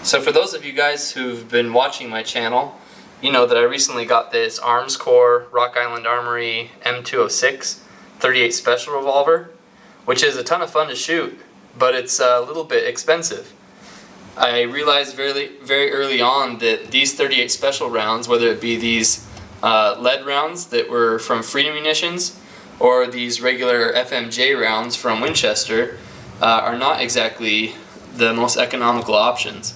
So for those of you guys who've been watching my channel, you know that I recently got this Armscore Rock Island Armory M206 .38 Special Revolver, which is a ton of fun to shoot, but it's a little bit expensive. I realized very early on that these .38 Special rounds, whether it be these lead rounds that were from Freedom Munitions or these regular FMJ rounds from Winchester, are not exactly the most economical options.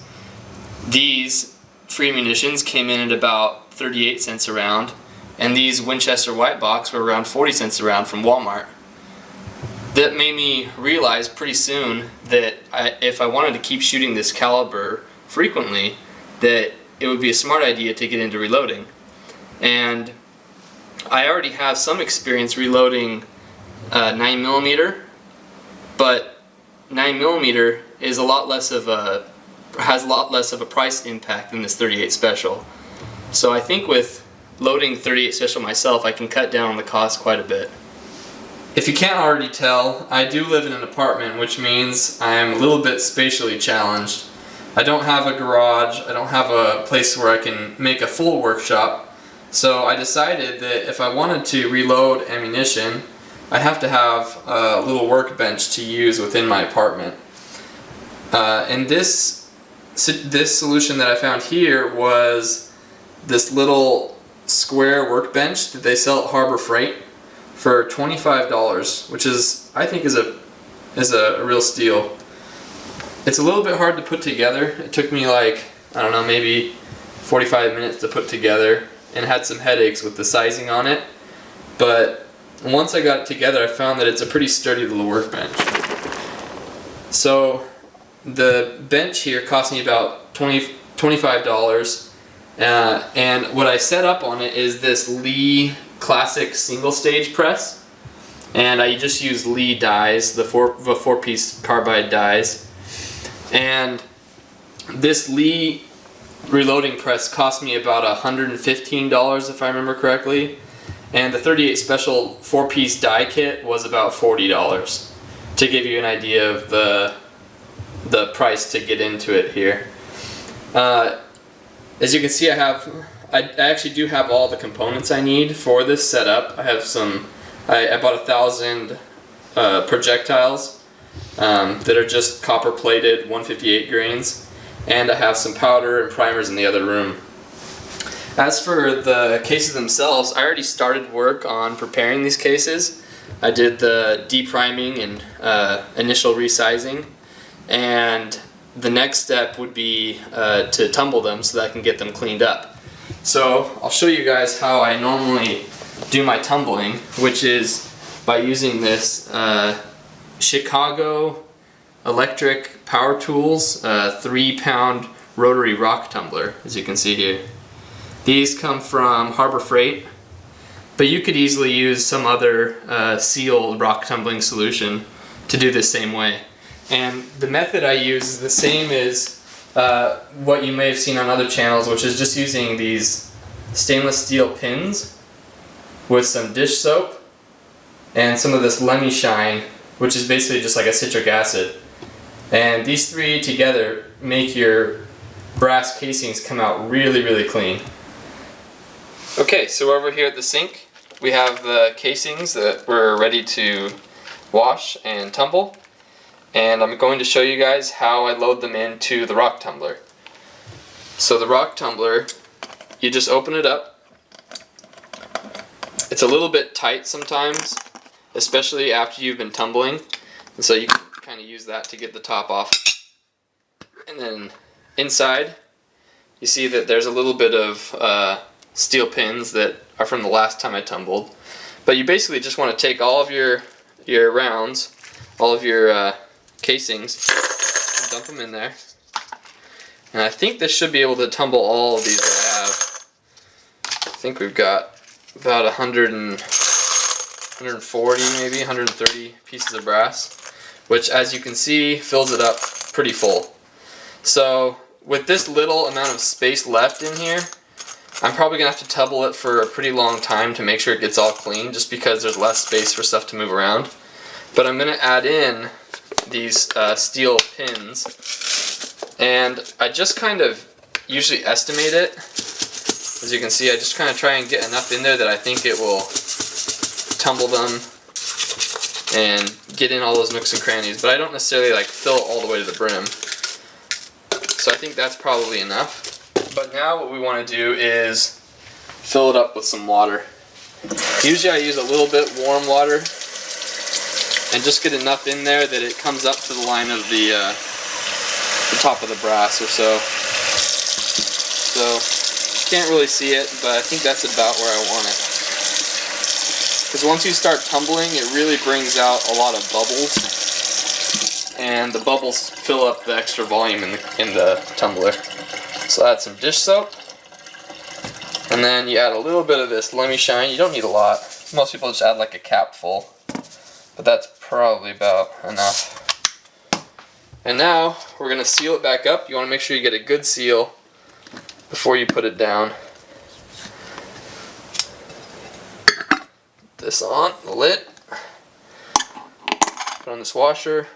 These Freedom Munitions came in at about 38 cents a round, and these Winchester white box were around 40 cents a round from Walmart. That made me realize pretty soon that if I wanted to keep shooting this caliber frequently, that it would be a smart idea to get into reloading. And I already have some experience reloading 9mm, but 9mm is has a lot less of a price impact than this .38 Special. So I think with loading .38 Special myself, I can cut down on the cost quite a bit. If you can't already tell, I do live in an apartment, which means I'm a little bit spatially challenged. I don't have a garage, I don't have a place where I can make a full workshop, so I decided that if I wanted to reload ammunition, I'd have to have a little workbench to use within my apartment. And this solution that I found here was this little square workbench that they sell at Harbor Freight for $25, which I think is a real steal. It's a little bit hard to put together. It took me like, I don't know, maybe 45 minutes to put together, and had some headaches with the sizing on it. But once I got it together, I found that it's a pretty sturdy little workbench. So the bench here cost me about $25, and what I set up on it is this Lee Classic single stage press, and I just use Lee dies, the four-piece carbide dies, and this Lee reloading press cost me about $115 if I remember correctly, and the .38 Special 4-piece die kit was about $40, to give you an idea of the price to get into it here. As you can see, I actually do have all the components I need for this setup. I have I bought 1,000 projectiles that are just copper plated 158 grains, and I have some powder and primers in the other room. As for the cases themselves, I already started work on preparing these cases. I did the depriming and initial resizing, and the next step would be to tumble them so that I can get them cleaned up. So I'll show you guys how I normally do my tumbling, which is by using this Chicago Electric Power Tools 3-pound rotary rock tumbler, as you can see here. These come from Harbor Freight, but you could easily use some other sealed rock tumbling solution to do the same way. And the method I use is the same as what you may have seen on other channels, which is just using these stainless steel pins with some dish soap and some of this Lemmy Shine, which is basically just like a citric acid. And these three together make your brass casings come out really clean. Okay, so we're over here at the sink. We have the casings that we're ready to wash and tumble. And I'm going to show you guys how I load them into the rock tumbler. So the rock tumbler, you just open it up. It's a little bit tight sometimes, especially after you've been tumbling, and so you can kind of use that to get the top off. And then inside, you see that there's a little bit of steel pins that are from the last time I tumbled. But you basically just want to take all of your rounds, all of your casings, and dump them in there. And I think this should be able to tumble all of these that I have. I think we've got about 140, maybe 130 pieces of brass, which, as you can see, fills it up pretty full. So with this little amount of space left in here, I'm probably going to have to tumble it for a pretty long time to make sure it gets all clean, just because there's less space for stuff to move around. But I'm going to add in these steel pins And I just kind of usually estimate it. As you can see, I just kind of try and get enough in there that I think it will tumble them and get in all those nooks and crannies, but I don't necessarily like fill it all the way to the brim. So I think that's probably enough. But now what we want to do is fill it up with some water. Usually I use a little bit warm water and just get enough in there that it comes up to the line of the top of the brass or so. So can't really see it, but I think that's about where I want it. Because once you start tumbling, it really brings out a lot of bubbles, and the bubbles fill up the extra volume in the tumbler. So add some dish soap, and then you add a little bit of this Lemmy Shine. You don't need a lot. Most people just add like a cap full, but that's probably about enough. And now we're going to seal it back up. You want to make sure you get a good seal before you put it down. This on the lid, put on this washer,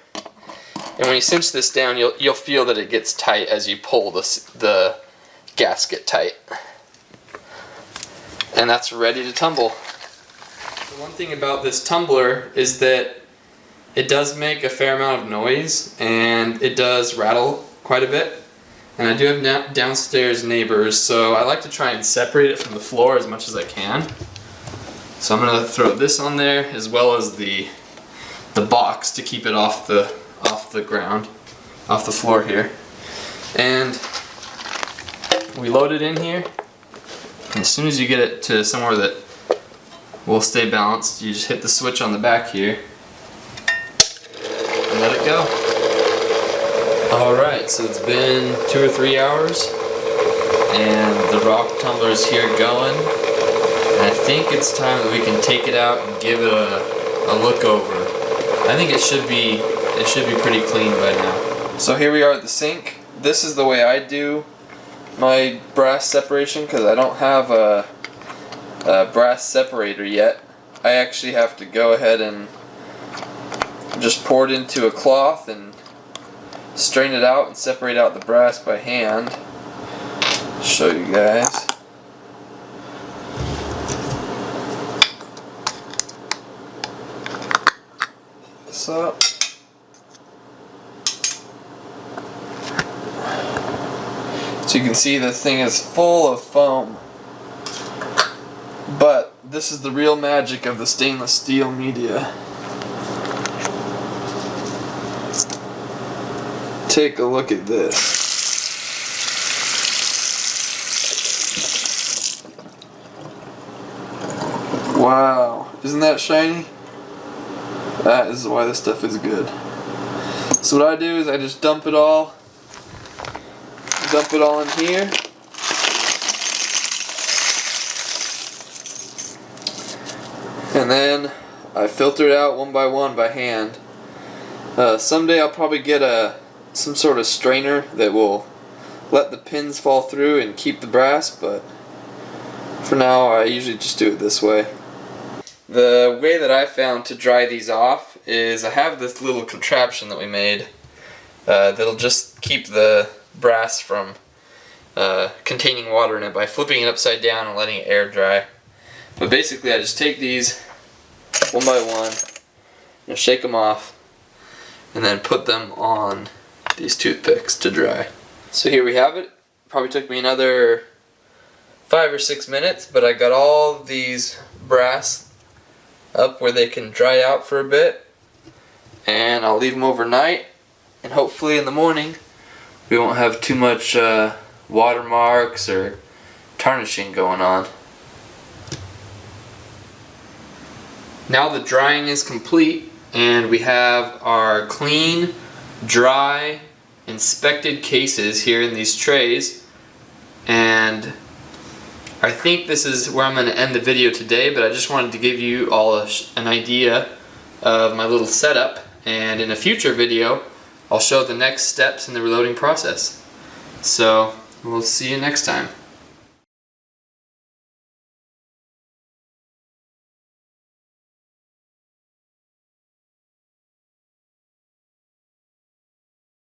and when you cinch this down, you'll feel that it gets tight as you pull the gasket tight, and that's ready to tumble. The one thing about this tumbler is that it does make a fair amount of noise, and it does rattle quite a bit. And I do have downstairs neighbors, so I like to try and separate it from the floor as much as I can. So I'm going to throw this on there as well as the box to keep it off the ground, off the floor here. And we load it in here. And as soon as you get it to somewhere that will stay balanced, you just hit the switch on the back here and let it go. Alright, so it's been 2 or 3 hours and the rock tumbler is here going, and I think it's time that we can take it out and give it a look over. I think it should be pretty clean by now. So here we are at the sink. This is the way I do my brass separation because I don't have a brass separator yet. I actually have to go ahead and just pour it into a cloth and strain it out and separate out the brass by hand. Show you guys. This up. So you can see this thing is full of foam. But this is the real magic of the stainless steel media. Take a look at this. Wow, isn't that shiny? That is why this stuff is good. So what I do is I just dump it all in here. And then I filter it out one by one by hand. Someday I'll probably get some sort of strainer that will let the pins fall through and keep the brass, but for now I usually just do it this way. The way that I found to dry these off is I have this little contraption that we made that'll just keep the brass from containing water in it by flipping it upside down and letting it air dry. But basically I just take these one by one, shake them off, and then put them on these toothpicks to dry. So here we have it. Probably took me another 5 or 6 minutes, but I got all these brass up where they can dry out for a bit, and I'll leave them overnight, and hopefully in the morning we won't have too much watermarks or tarnishing going on. Now the drying is complete and we have our clean, dry, inspected cases here in these trays, and I think this is where I'm going to end the video today, but I just wanted to give you all an idea of my little setup, and in a future video I'll show the next steps in the reloading process. So we'll see you next time.